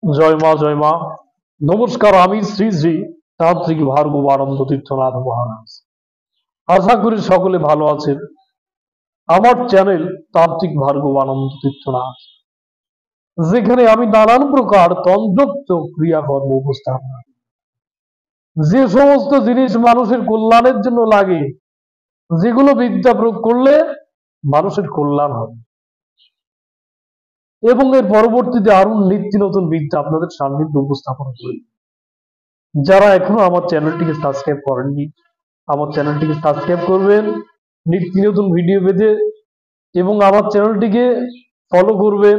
জয় মা জয় মা। নমস্কার, আমি শ্রী শ্রী তান্ত্রিক ভার্গবানন্দ তীর্থনাথ মহারাজ। আশা করি সকলে ভালো আছেন। আমার চ্যানেল তান্ত্রিক ভার্গবানন্দ তীর্থনাথ, যেখানে আমি নানান প্রকার তন্ত্রোক্ত ক্রিয়াকর্ম উপস্থাপন করি। যে সমস্ত জিনিস মানুষের কল্যাণের জন্য লাগে, যেগুলো বিদ্যা প্রয়োগ করলে মানুষের কল্যাণ হবে, এবং এর পরবর্তীতে আরো নিত্য নতুন বিদ্যা আপনাদের সান্নিধ্যে উপস্থাপন করি। যারা এখনো আমার চ্যানেলটিকে সাবস্ক্রাইব করেননি, আমার চ্যানেলটিকে সাবস্ক্রাইব করবেন নিত্য নতুন ভিডিও পেতে, এবং আমার চ্যানেলটিকে ফলো করবেন।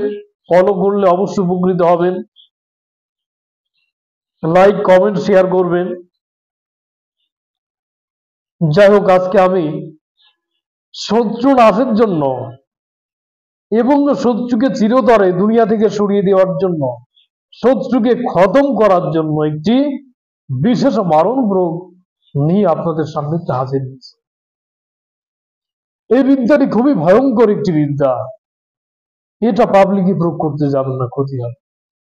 ফলো করলে অবশ্যই উপকৃত হবেন। লাইক কমেন্ট শেয়ার করবেন। যাই হোক, আজকে আমি শত্রু নাশের জন্য এবং শত্রুকে চিরতরে দুনিয়া থেকে সরিয়ে দেওয়ার জন্য, শত্রুকে খতম করার জন্য একটি বিশেষ মারণ প্রয়োগ নিয়ে আপনাদের সান্নিধ্যে হাজির হয়েছে। এই বিদ্যাটি খুবই ভয়ঙ্কর একটি বিদ্যা। এটা পাবলিকে প্রয়োগ করতে যাবেন না, ক্ষতি হবে।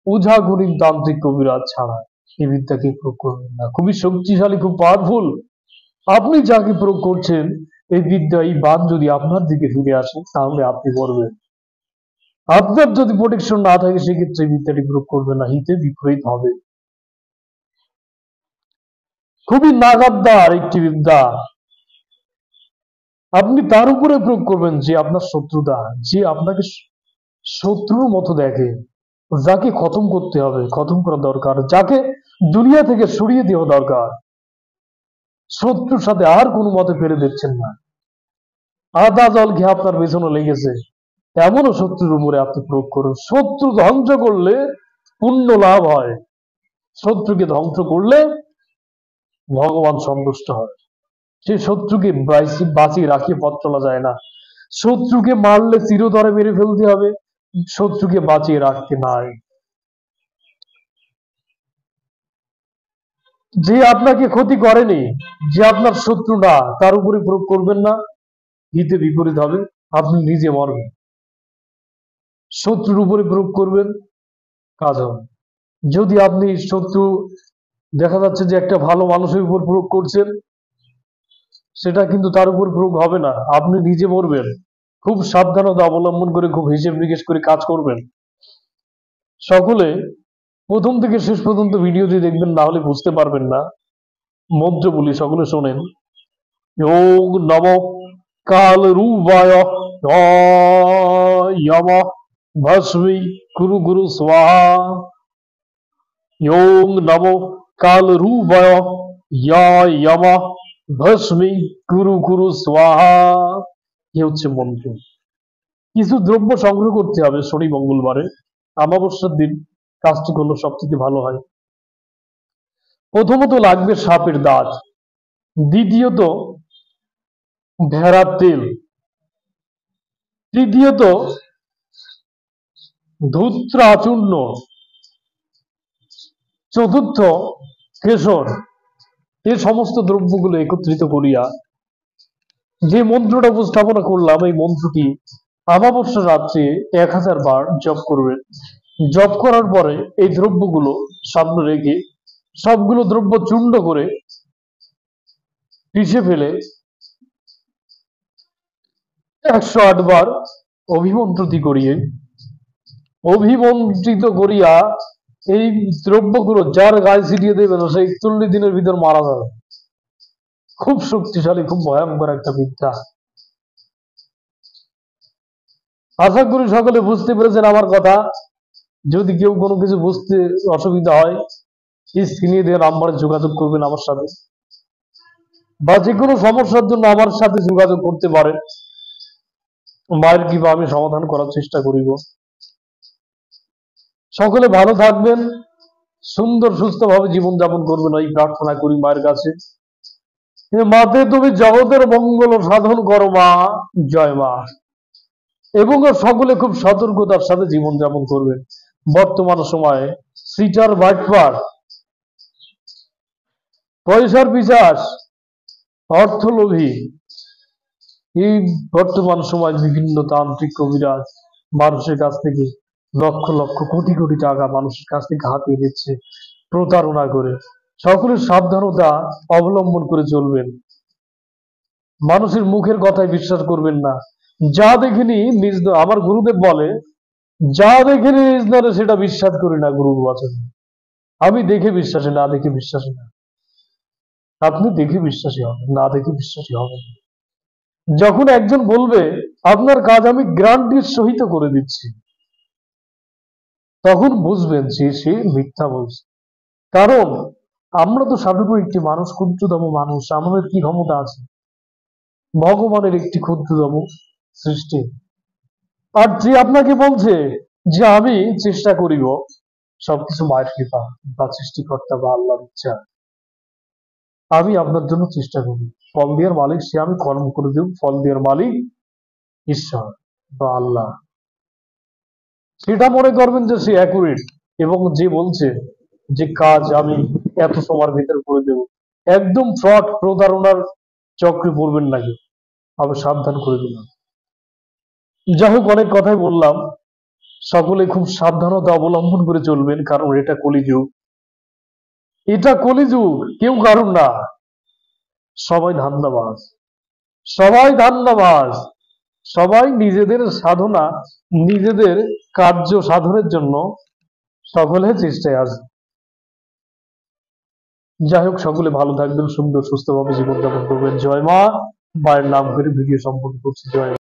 ওঝা গুণী তান্ত্রিক কবিরাজ ছাড়া এই বিদ্যাকে প্রয়োগ করবেন না। খুবই শক্তিশালী, খুব পাওয়ারফুল। আপনি যাকে প্রয়োগ করছেন, এই বিদ্যা, এই বাদ যদি আপনার দিকে ফিরে আসে, তাহলে আপনি করবেন। আপনার যদি প্রোটেকশন না থাকে, সেক্ষেত্রে এই বিদ্যাটি প্রয়োগ করবেন না, হিতে বিপরীত হবে। খুবই নাগাদ্দার একটি বিদ্যা। আপনি তার উপরে প্রয়োগ করবেন যে আপনার শত্রুতা, যে আপনাকে শত্রুর মতো দেখে, যাকে খতম করতে হবে, খতম করা দরকার, যাকে দুনিয়া থেকে সরিয়ে দেওয়া দরকার। শত্রুর সাথে আর কোনো মতে পেরে দিচ্ছেন না। আদা জল খেয়ে আপনার পেছনে লেগেছে, এমনও শত্রুর উপরে আপনি প্রয়োগ করুন। শত্রু ধ্বংস করলে পুণ্য লাভ হয়, শত্রুকে ধ্বংস করলে ভগবান সন্তুষ্ট হয়। সে শত্রুকে বাঁচিয়ে রাখিয়ে পথ চলা যায় না। শত্রুকে মারলে চিরতরে মেরে ফেলতে হবে, শত্রুকে বাঁচিয়ে রাখতে নাই। যে আপনাকে ক্ষতি করেনি, যে আপনার শত্রু না, তার উপরে প্রয়োগ করবেন না, হিতে বিপরীত হবে, আপনি নিজে মরবেন। শত্রুর উপরে প্রয়োগ করবেন, কাজ হবে। যদি আপনি শত্রু, দেখা যাচ্ছে যে একটা ভালো মানুষের উপর প্রয়োগ করছেন, সেটা কিন্তু তার উপর প্রয়োগ হবে না, আপনি নিজে মরবেন। খুব সাবধানতা অবলম্বন করে, খুব হিসেব নিকেশ করে কাজ করবেন। সকলে প্রথম থেকে শেষ পর্যন্ত ভিডিওটি দেখবেন, না হলে বুঝতে পারবেন না। মন্ত্র বলি, সকলে শোনেন। ওং নমঃ কাল রূপায় যম ভস্মী কুরু গুরু স্বাহা। ওং নমঃ কাল রূপায় যম ভস্মী কুরু কুরু স্বাহা। এ হচ্ছে মন্ত্র। কিছু দ্রব্য সংগ্রহ করতে হবে শনি মঙ্গলবারে, অমাবস্যার দিন কাজটি করলে সব থেকে ভালো হয়। প্রথমত লাগবে সাপের দাঁত, দ্বিতীয়ত ভেড়ার তেল, তৃতীয়ত ধূত্রা চূর্ণ, চতুর্থ কেশর। এই সমস্ত দ্রব্যগুলো একত্রিত করিয়া যে মন্ত্রটা উপস্থাপনা করলাম, এই মন্ত্রটি অমাবস্যা রাত্রে 1000 বার জপ করবেন। জপ করার পরে এই দ্রব্যগুলো সামনে রেখে সবগুলো দ্রব্য চূর্ণ করে পিষে ফেলে 108 বার অভিমন্ত্রিত করিয়া এই দ্রব্যগুলো যার গায়ে ছিটিয়ে দেবেন, সে 41 দিনের ভিতর মারা যাবে। খুব শক্তিশালী, খুব ভয়ঙ্কর একটা বিদ্যা। আশা করি সকলে বুঝতে পেরেছেন আমার কথা। যদি কেউ কোনো কিছু বুঝতে অসুবিধা হয়, স্ক্রিনে দেওয়া নাম্বারে যোগাযোগ করবেন আমার সাথে, বা যে কোনো সমস্যার জন্য আমার সাথে যোগাযোগ করতে পারেন। মায়ের কৃপা, আমি সমাধান করার চেষ্টা করিব। সকলে ভালো থাকবেন, সুন্দর সুস্থভাবে জীবনযাপন করবেন, এই প্রার্থনা করি মায়ের কাছে। মাতে তুমি জগতের মঙ্গল সাধন করো মা, জয় মা। এবং সকলে খুব সতর্কতার সাথে জীবনযাপন করবেন। বর্তমান সময়ে সিটার বাটপার, পয়সার পিশাচ, অর্থলোভী, এই বর্তমান সময় বিভিন্ন তান্ত্রিক কবিরাজ মানুষের কাছ থেকে লক্ষ লক্ষ কোটি কোটি টাকা মানুষের কাছ থেকে হাতিয়ে নিচ্ছে প্রতারণা করে। সকলের সাবধানতা অবলম্বন করে চলবেন। মানুষের মুখের কথায় বিশ্বাস করবেন না। যা দেখিনি আমার গুরুদেব বলে, যা দেখিনি নিজ দ্বারে সেটা বিশ্বাস করি না। গুরু বলেন, আমি দেখে বিশ্বাসী, না দেখে বিশ্বাসী না। আপনি দেখে বিশ্বাসী হবেন, না দেখে বিশ্বাসী হবেন। যখন একজন বলবে আপনার কাজ আমি গ্যারান্টির সহিত করে দিচ্ছি, তখন বুঝবেন যে সে মিথ্যা বলছে। কারণ আমরা তো সাধারণ একটি মানুষ, ক্ষুদ্রতম মানুষ, আমাদের কি ক্ষমতা আছে? ভগবানের একটি ক্ষুদ্রতম সৃষ্টি। আর যে আপনাকে বলছে যে আমি চেষ্টা করিব, সবকিছু মায়ের কৃপা বা সৃষ্টিকর্তা বা আল্লাহর ইচ্ছা, আমি আপনার জন্য চেষ্টা করি। ফল দেওয়ার মালিক সে, আমি কর্ম করে দেব, ফল দেওয়ার মালিক ঈশ্বর বা আল্লাহ। সেটা মনে করবেন যে সে অ্যাকুরেট। এবং যে বলছে যে কাজ আমি এত সময়ের ভিতরে করে দেব, একদম ফ্রড প্রতারণার চক্রে পড়বেন নাকি, আমি সাবধান করে দিলাম। যাই হোক, অনেক কথাই বললাম। সকলে খুব সাবধানতা অবলম্বন করে চলবেন, কারণ এটা কলিযুগ। এটা কলিযুগ, কেউ কারণ না। সবাই ধান্দাবাজ, সবাই ধান্দাবাজ, সবাই নিজেদের সাধনা, নিজেদের কার্য সাধনের জন্য সকলে চেষ্টায় আছে। যাই হোক, সকলে ভালো থাকবেন, সুন্দর সুস্থভাবে জীবনযাপন করবেন। জয় মা। মায়ের নাম করে ভিডিও সম্পন্ন করছি। জয় মা।